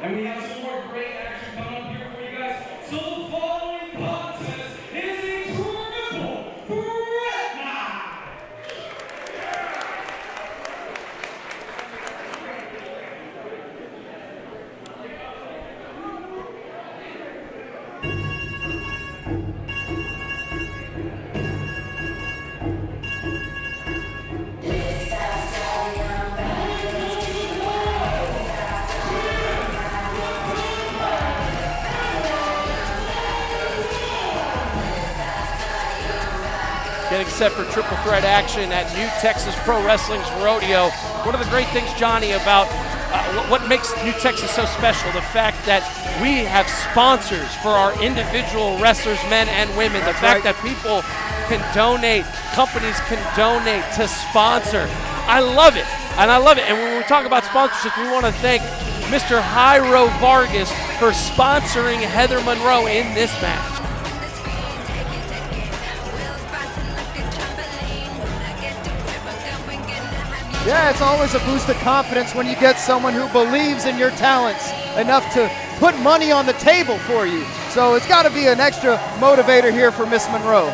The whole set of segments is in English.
And we have some more great action coming up here for you guys. So the following contest is a triple threat match. Getting set for triple threat action at New Texas Pro Wrestling's Rodeo. One of the great things, Johnny, about what makes New Texas so special, the fact that we have sponsors for our individual wrestlers, men and women. The fact that people can donate, companies can donate to sponsor. I love it, and I love it. And when we talk about sponsorship, we want to thank Mr. Jairo Vargas for sponsoring Heather Monroe in this match. Yeah, it's always a boost of confidence when you get someone who believes in your talents enough to put money on the table for you. So it's got to be an extra motivator here for Miss Monroe.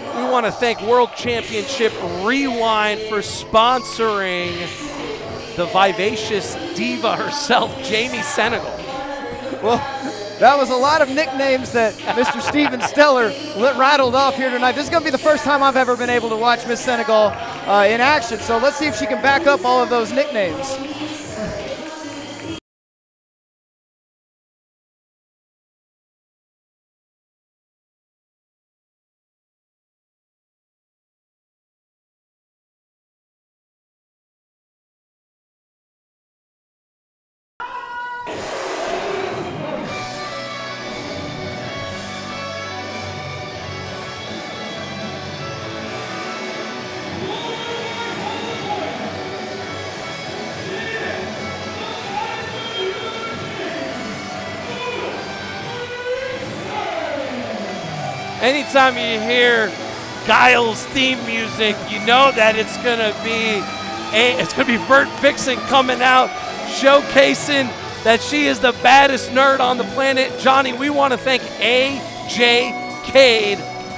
I want to thank World Championship Rewind for sponsoring the vivacious diva herself, Jamie Senegal. Well, that was a lot of nicknames that Mr. Steven Stellar rattled off here tonight. This is going to be the first time I've ever been able to watch Miss Senegal in action, so let's see if she can back up all of those nicknames. Anytime you hear Guile's theme music, you know that it's gonna be Vertvixen coming out, showcasing that she is the baddest nerd on the planet. Johnny, we want to thank AJ Cade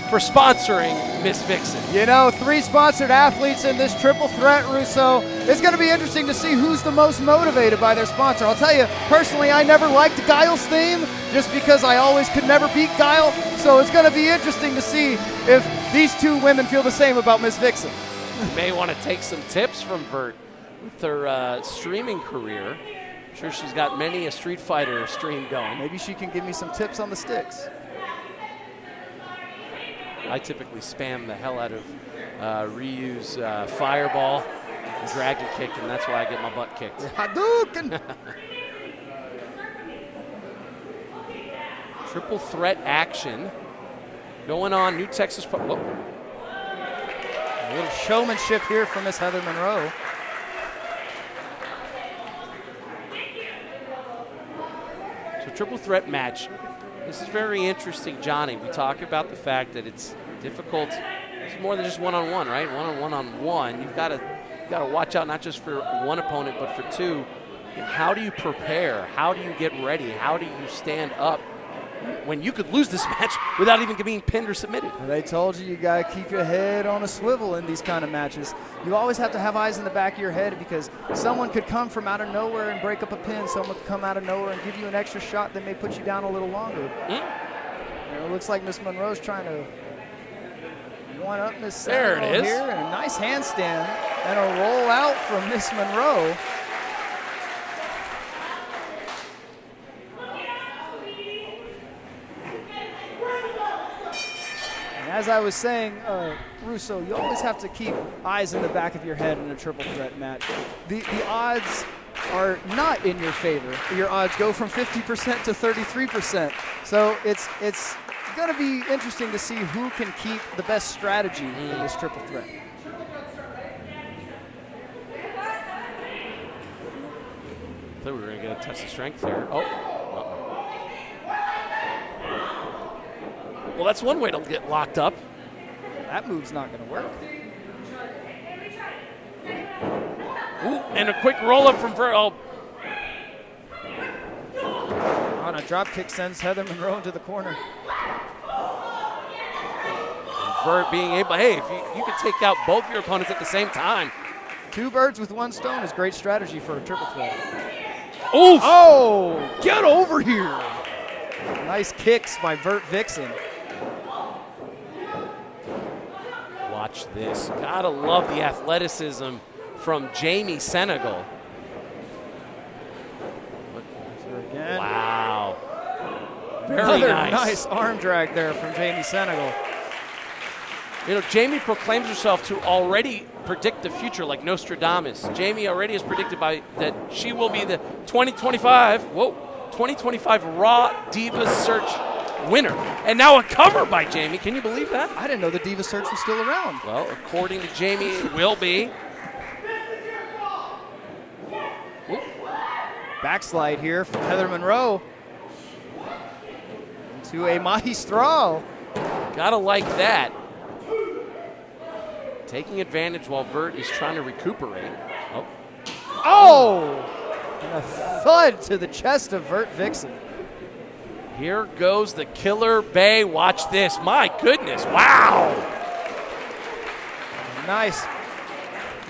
for sponsoring Miss Vixen. You know, 3 sponsored athletes in this triple threat, Russo. It's going to be interesting to see who's the most motivated by their sponsor. I'll tell you, personally, I never liked Guile's theme just because I always could never beat Guile. So it's going to be interesting to see if these 2 women feel the same about Miss Vixen. You may want to take some tips from Vert with her streaming career. I'm sure she's got many a Street Fighter stream going. Maybe she can give me some tips on the sticks. I typically spam the hell out of Ryu's fireball, dragon kick, and that's why I get my butt kicked. Hadouken! Triple threat action going on. New Texas. A little showmanship here from Miss Heather Monroe. So triple threat match. This is very interesting, Johnny. We talk about the fact that it's difficult. It's more than just one-on-one, right? One-on-one. You've got to watch out not just for one opponent, but for 2. How do you prepare? How do you get ready? How do you stand up when you could lose this match without even being pinned or submitted? They told you got to keep your head on a swivel in these kind of matches. You always have to have eyes in the back of your head because someone could come from out of nowhere and break up a pin. Someone could come out of nowhere and give you an extra shot that may put you down a little longer. You know, it looks like Miss Monroe's trying to one up Miss There Senegal it is. here, and a nice handstand and a roll out from Miss Monroe. And as I was saying, Russo, you always have to keep eyes in the back of your head in a triple threat match. The odds are not in your favor. Your odds go from 50% to 33%. So it's going to be interesting to see who can keep the best strategy in this triple threat. I thought we were going to get a test of strength there. Oh. Well, that's one way to get locked up. That move's not going to work. Ooh, and a quick roll-up from Vert. Oh. On a drop kick sends Heather Monroe into the corner. Vert being able, hey, if you can take out both your opponents at the same time. 2 birds with 1 stone is great strategy for a triple threat. Oof. Oh, get over here. Nice kicks by Vertvixen. Watch this. Gotta love the athleticism from Jamie Senegal. Again. Wow. Very Another nice. nice arm drag there from Jamie Senegal. You know, Jamie proclaims herself to already predict the future like Nostradamus. Jamie already has predicted that she will be the 2025 Raw Divas Search winner. And now a cover by Jamie. Can you believe that? I didn't know the Diva Search was still around. Well, according to Jamie, it will be. Ooh. Backslide here from Heather Monroe to a magistral. Gotta like that. Taking advantage while Vert is trying to recuperate. Oh. Oh! And a thud to the chest of Vertvixen. Here goes the Killer Bay. Watch this. My goodness. Wow. Nice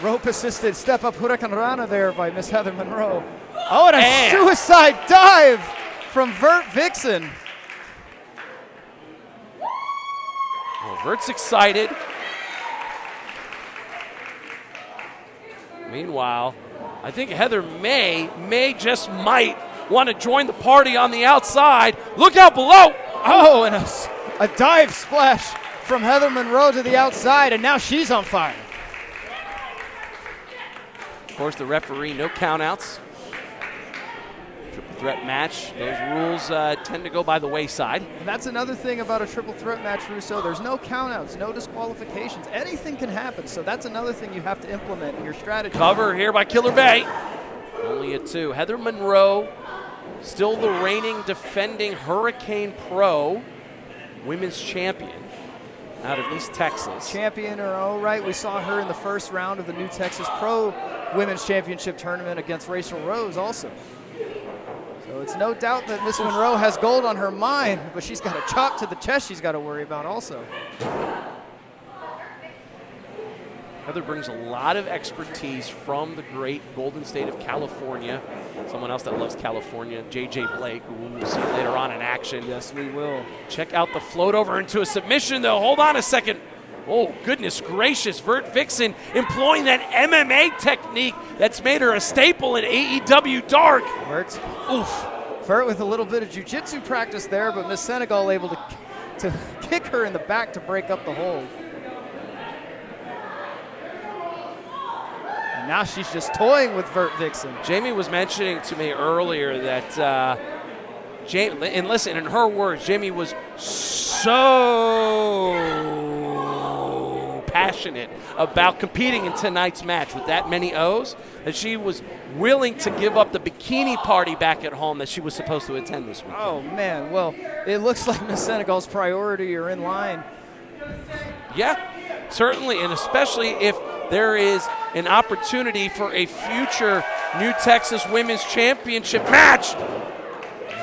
rope-assisted step-up huracanrana there by Miss Heather Monroe. Oh, and a suicide dive from Vertvixen. Well, Vert's excited. Meanwhile, I think Heather just might want to join the party on the outside. Look out below. Oh, and a dive splash from Heather Monroe to the outside, and now she's on fire. Of course, the referee, no countouts. Triple threat match. Those rules tend to go by the wayside. And that's another thing about a triple threat match, Russo. There's no countouts, no disqualifications. Anything can happen, so that's another thing you have to implement in your strategy. Cover here by Killer Bay. Only a 2. Heather Monroe, still the reigning, defending Hurricane Pro women's champion out of East Texas. Champion in her own right. We saw her in the first round of the New Texas Pro Women's Championship Tournament against Rachel Rose also. So it's no doubt that Miss Monroe has gold on her mind, but she's got a chop to the chest she's got to worry about also. Heather brings a lot of expertise from the great Golden State of California. Someone else that loves California, JJ Blake, who we'll see later on in action. Yes, we will. Check out the float over into a submission, though. Hold on a second. Oh, goodness gracious. Vertvixen employing that MMA technique that's made her a staple in AEW Dark. Vert with a little bit of jiu-jitsu practice there, but Miss Senegal able to kick her in the back to break up the hold. And now she's just toying with Vertvixen. Jamie was mentioning to me earlier that and listen, in her words, Jamie was so passionate about competing in tonight's match with that many O's that she was willing to give up the bikini party back at home that she was supposed to attend this week. Oh, man. Well, it looks like Miss Senegal's priority are in line. Yeah, certainly, and especially if there is an opportunity for a future New Texas Women's Championship match.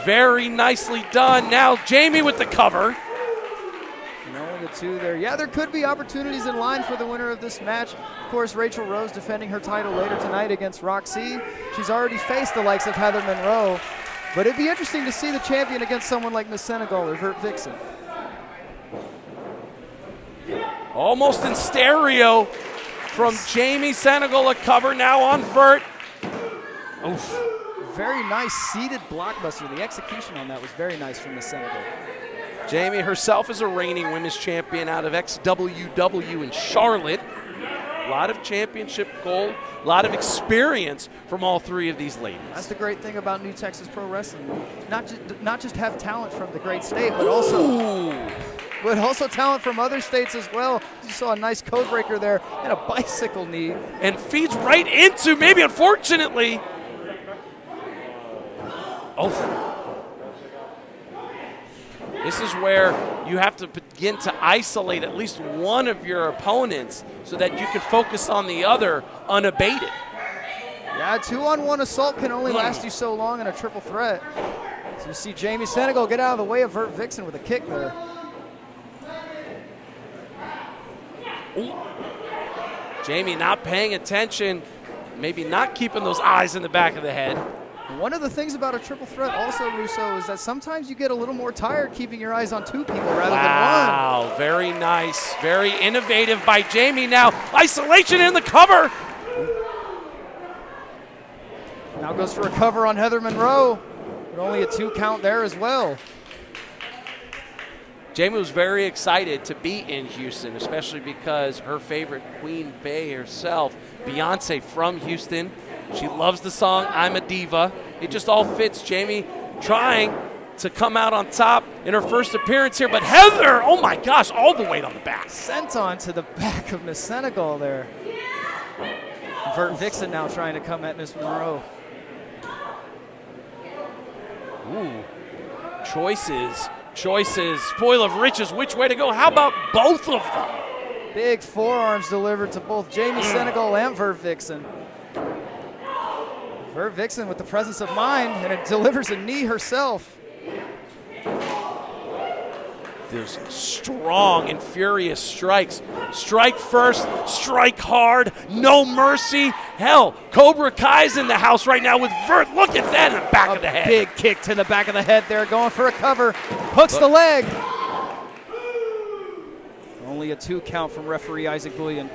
Very nicely done. Now Jamie with the cover. And only the 2 there. Yeah, there could be opportunities in line for the winner of this match. Of course, Rachel Rose defending her title later tonight against Roxy. She's already faced the likes of Heather Monroe. But it'd be interesting to see the champion against someone like Miss Senegal or Vertvixen. Almost in stereo from Jamie Senegal. A cover now on Vert. Oof. Very nice seated blockbuster. The execution on that was very nice from the Senegal. Jamie herself is a reigning women's champion out of XWW in Charlotte. A lot of championship gold, a lot of experience from all three of these ladies. That's the great thing about New Texas Pro Wrestling. Not just have talent from the great state, but also talent from other states as well. You saw a nice code breaker there and a bicycle knee. And feeds right into, maybe unfortunately. Oh. This is where you have to begin to isolate at least one of your opponents so that you can focus on the other unabated. Yeah, 2-on-1 assault can only last you so long in a triple threat. So you see Jamie Senegal get out of the way of Vertvixen with a kick there. Ooh. Jamie not paying attention, maybe not keeping those eyes in the back of the head. One of the things about a triple threat also, Russo, is that sometimes you get a little more tired keeping your eyes on two people rather than one. Wow, very nice. Very innovative by Jamie now. Isolation in the cover. Now goes for a cover on Heather Monroe, but only a 2 count there as well. Jamie was very excited to be in Houston, especially because her favorite Queen Bey herself, Beyonce from Houston. She loves the song I'm a Diva. It just all fits. Jamie trying to come out on top in her first appearance here, but Heather, oh my gosh, all the weight on the back. Sent on to the back of Miss Senegal there. Vertvixen now trying to come at Miss Monroe. Ooh, choices, spoil of riches, which way to go? How about both of them? Big forearms delivered to both Jamie Senegal and Vertvixen. Vertvixen with the presence of mind, and it delivers a knee herself. Those strong and furious strikes. Strike first, strike hard, no mercy. Hell, Cobra Kai's in the house right now with Vert. Look at that in the back of the head. Big kick to the back of the head there, going for a cover. Hooks the leg. Only a 2 count from referee Isaac Bullion.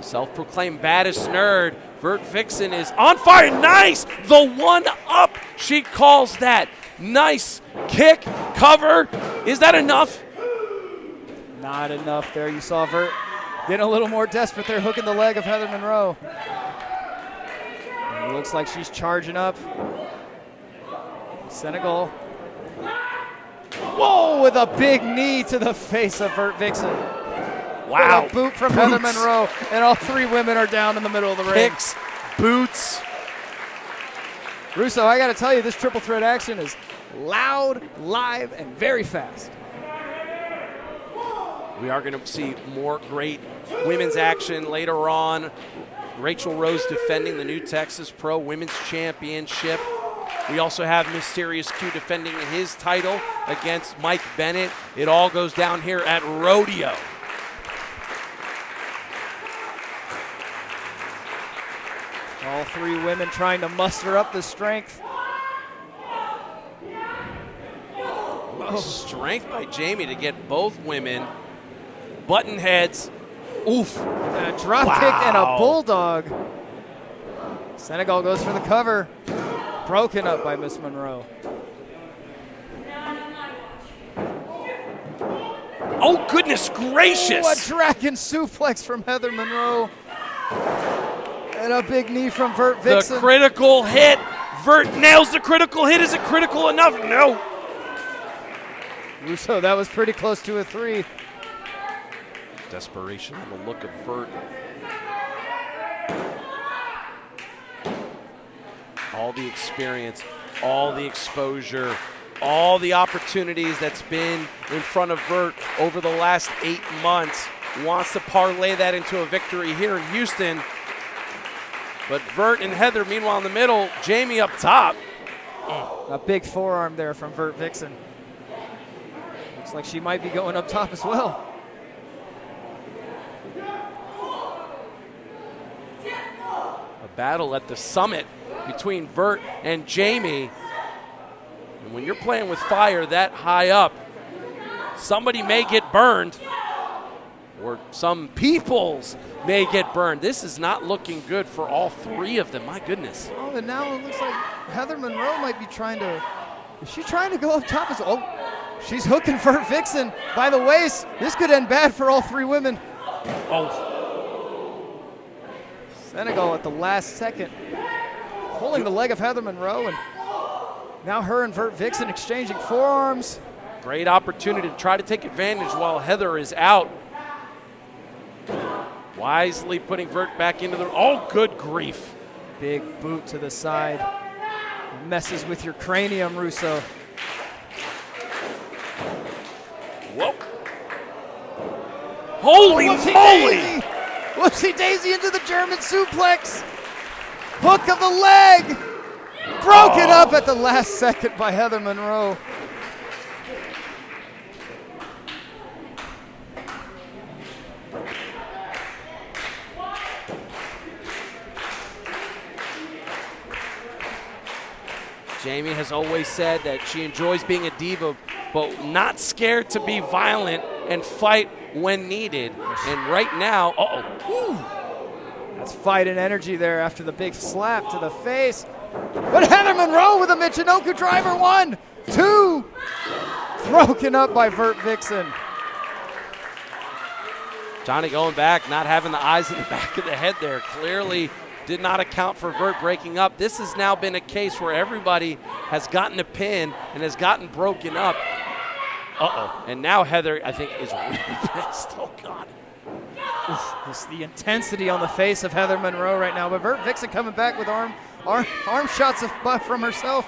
Self-proclaimed baddest nerd, Vertvixen is on fire. Nice! The 1-up, she calls that. Nice kick, cover. Is that enough? Not enough there. You saw Vert getting a little more desperate there, hooking the leg of Heather Monroe. And it looks like she's charging up. Senegal. Whoa, with a big knee to the face of Vertvixen. Wow. A boot from Heather Monroe, and all 3 women are down in the middle of the ring. Kicks, boots. Russo, I got to tell you, this triple threat action is loud, live, and very fast. We are going to see more great women's action later on. Rachel Rose defending the New Texas Pro Women's Championship. We also have Mysterious Q defending his title against Mike Bennett. It all goes down here at Rodeo. All 3 women trying to muster up the strength. Strength by Jamie to get both women. Button heads. Oof. A drop kick and a bulldog. Senegal goes for the cover. Broken up by Miss Monroe. Oh, goodness gracious. Ooh, a dragon suplex from Heather Monroe. And a big knee from Vertvixen. The critical hit. Vert nails the critical hit. Is it critical enough? No. Russo, that was pretty close to a 3. Desperation on the look of Vert. All the experience, all the exposure, all the opportunities that's been in front of Vert over the last 8 months. Wants to parlay that into a victory here in Houston. But Vert and Heather, meanwhile, in the middle, Jamie up top. A big forearm there from Vertvixen. Looks like she might be going up top as well. A battle at the summit between Vert and Jamie. And when you're playing with fire that high up, somebody may get burned, or some peoples may get burned. This is not looking good for all three of them. My goodness. Oh, and now it looks like Heather Monroe might be trying to, is she trying to go up top? Oh, she's hooking Vertvixen by the waist. This could end bad for all three women. Oh. Senegal at the last second, pulling the leg of Heather Monroe, and now her and Vertvixen exchanging forearms. Great opportunity to try to take advantage while Heather is out. Wisely putting Vert back into the, oh, good grief. Big boot to the side. Messes with your cranium, Russo. Whoa. Holy moly! Whoopsie daisy into the German suplex. Hook of the leg. Broken up at the last second by Heather Monroe. Jamie has always said that she enjoys being a diva, but not scared to be violent and fight when needed. And right now, That's fight and energy there after the big slap to the face. But Heather Monroe with a Michinoku driver, 1, 2. Broken up by Vertvixen. Johnny going back, not having the eyes in the back of the head there. Clearly did not account for Vert breaking up. This has now been a case where everybody has gotten a pin and has gotten broken up. And now Heather, I think, is really pissed. Oh, God. Just the intensity on the face of Heather Monroe right now. But Vertvixen coming back with arm shots from herself.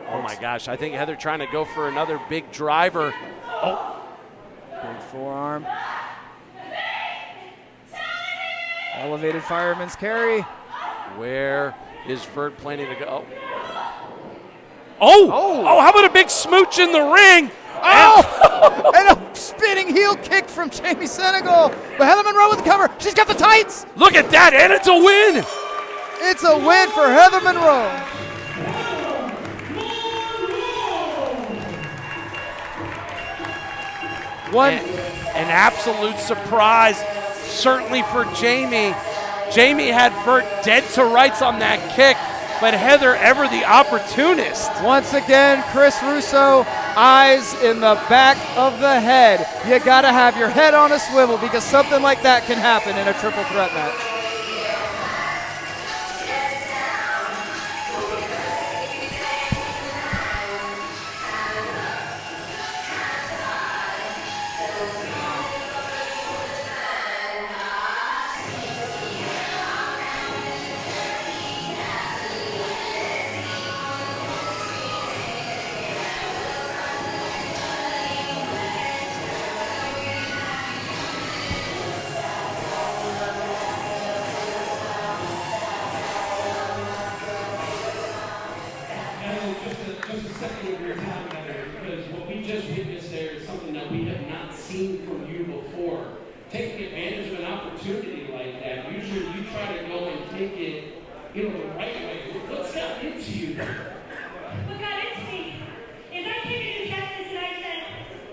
Oh, my gosh. I think Heather trying to go for another big driver. Oh. Big forearm. Elevated fireman's carry. Where is Vert planning to go? Oh, how about a big smooch in the ring? Oh, and a spinning heel kick from Jamie Senegal. But Heather Monroe with the cover. She's got the tights. Look at that, and it's a win. It's a win for Heather Monroe. An absolute surprise, certainly for Jamie. Jamie had Vert dead to rights on that kick, but Heather ever the opportunist. Once again, Chris Russo, eyes in the back of the head. You gotta have your head on a swivel because something like that can happen in a triple threat match. Taking advantage of an opportunity like that, usually you try to go and take it, the right way. What's got into you? What got into me is I came into Texas and I said,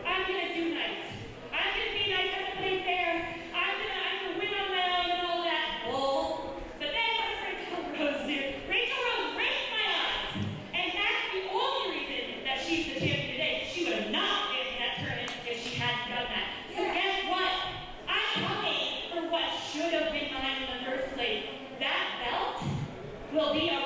I'm going to do nice. I'm going to be nice. I'm going to play fair. I'm going to win on my own and all that. Bull. But then once Rachel Rose did, Rachel Rose raised my eyes. And that's the only reason that she's the champion today. She would have not been in that tournament if she hadn't done that. So guess what? I'm paying for what should have been mine in the first place. That belt will be a